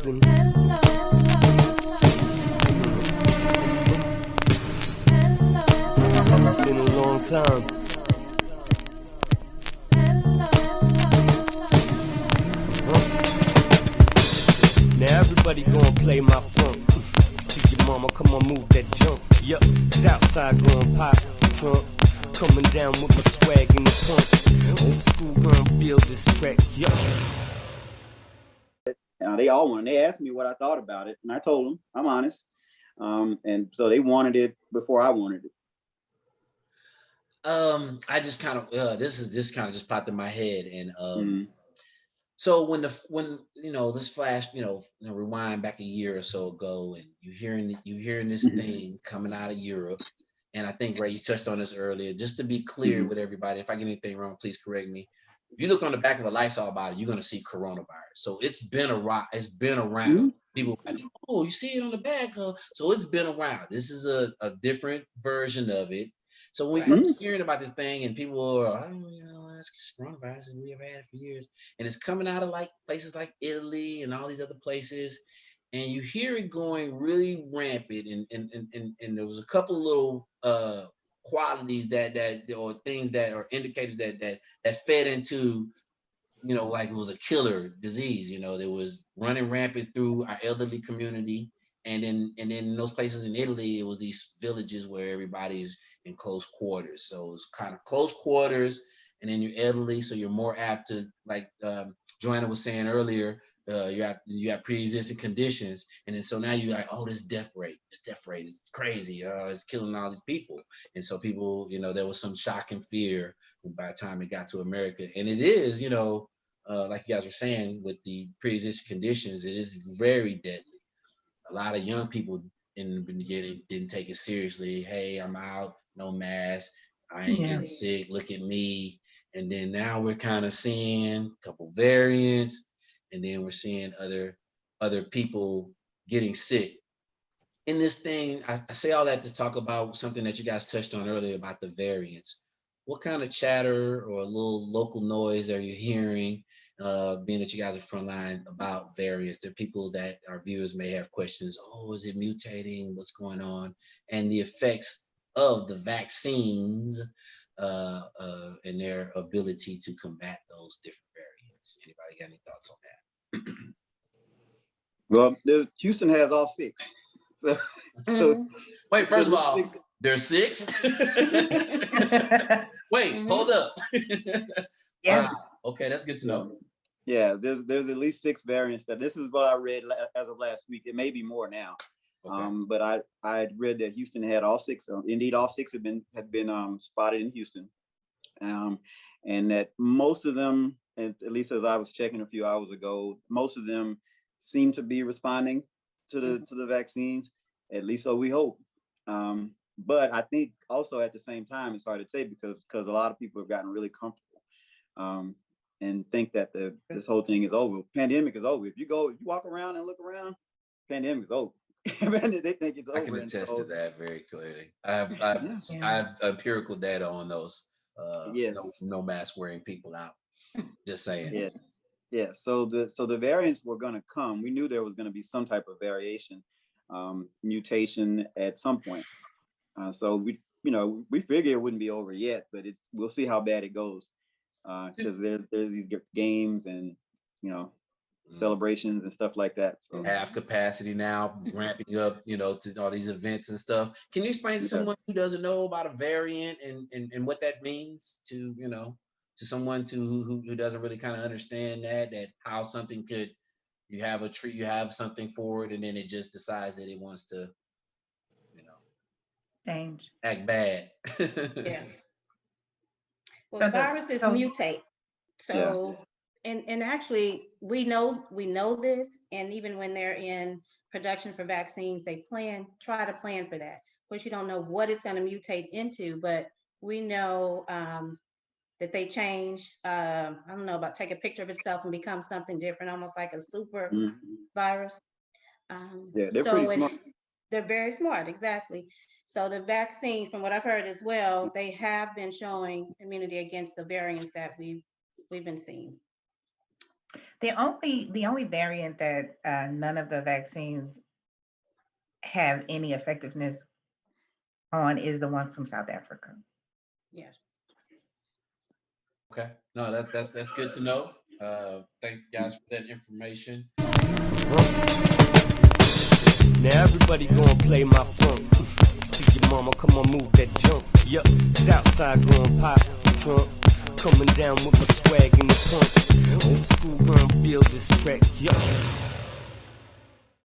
Houston. It's been a long time. Now everybody gonna play my funk. See your mama, come on, move that junk. Yup, Southside going pop trunk. Coming down with my swag in the punk. Old school gun feel this track. Yup. They all wanted. They asked me what I thought about it, and I told them I'm honest. And so they wanted it before I wanted it. I just kind of this kind of just popped in my head, and Mm. so when this flash, rewind back a year or so ago, and you hearing this thing coming out of Europe, and I think Ray, you touched on this earlier. Just to be clear with everybody, if I get anything wrong, please correct me. If you look on the back of a Lysol bottle, you're gonna see coronavirus. So it's been around. People like, oh, you see it on the back. So it's been around. This is a different version of it. So when we first hearing about this thing, and people are, it's coronavirus, and we have had it for years, and it's coming out of like places like Italy and all these other places, and you hear it going really rampant, and there was a couple little qualities that or things that are indicators that fed into, like it was a killer disease. There was running rampant through our elderly community, and then in those places in Italy, it was these villages where everybody's in close quarters. So it's kind of close quarters, and then you're elderly, so you're more apt to, like Joanna was saying earlier, you have pre-existing conditions, and then so now you're like, oh, this death rate is crazy. It's killing all these people, and so people, there was some shock and fear by the time it got to America, and it is, like you guys were saying, with the pre-existing conditions, it is very deadly. A lot of young people in the beginning didn't take it seriously. Hey, I'm out, no mask, I ain't getting sick. Look at me. And then now we're kind of seeing a couple variants, and then we're seeing other people getting sick. In this thing, I say all that to talk about something that you guys touched on earlier about the variants. What kind of chatter or a little local noise are you hearing, being that you guys are frontline, about variants? There are people that our viewers may have questions. Oh, is it mutating? What's going on? And the effects of the vaccines and their ability to combat those different variants. Anybody got any thoughts on that? Well, Houston has all 6. So wait, first of all, there's 6? Wait, hold up. Yeah. Wow. Okay, that's good to know. Yeah, there's at least 6 variants. That this is what I read as of last week. It may be more now. Okay. But I read that Houston had all 6. Indeed, all 6 have been spotted in Houston, and that most of them, and at least as I was checking a few hours ago, most of them seem to be responding to the vaccines. At least so we hope. But I think also at the same time, it's hard to say because a lot of people have gotten really comfortable and think that this whole thing is over. Pandemic is over. If you walk around and look around, pandemic is over. They think it's over. I can attest to that very clearly. I have empirical data on those. Yes. No mask wearing people out. Just saying. Yeah. So the variants were going to come. We knew there was going to be some type of variation, mutation at some point. So we figure it wouldn't be over yet, but we'll see how bad it goes. Because there's these games and celebrations and stuff like that. So half capacity now, ramping up, to all these events and stuff. Can you explain to someone who doesn't know about a variant and what that means to someone who doesn't really kind of understand that how something could, you have something for it, and then it just decides that it wants to, change, act bad. Yeah. Well, viruses mutate. So, and actually, we know this, and even when they're in production for vaccines, they try to plan for that. Of course, you don't know what it's going to mutate into, but we know that they change. I don't know about take a picture of itself and become something different, almost like a super virus. Yeah, they're pretty smart. They're very smart, exactly. So the vaccines, from what I've heard as well, they have been showing immunity against the variants that we've been seeing. The only variant that none of the vaccines have any effectiveness on is the one from South Africa. Yes. Okay. No, that's good to know. Thank you guys for that information. Now everybody gonna play my funk. See your mama, come on, move that junk. Yup, Southside going pop trunk. Coming down with my swag in the punk. Old school gun, feel this track. Yup.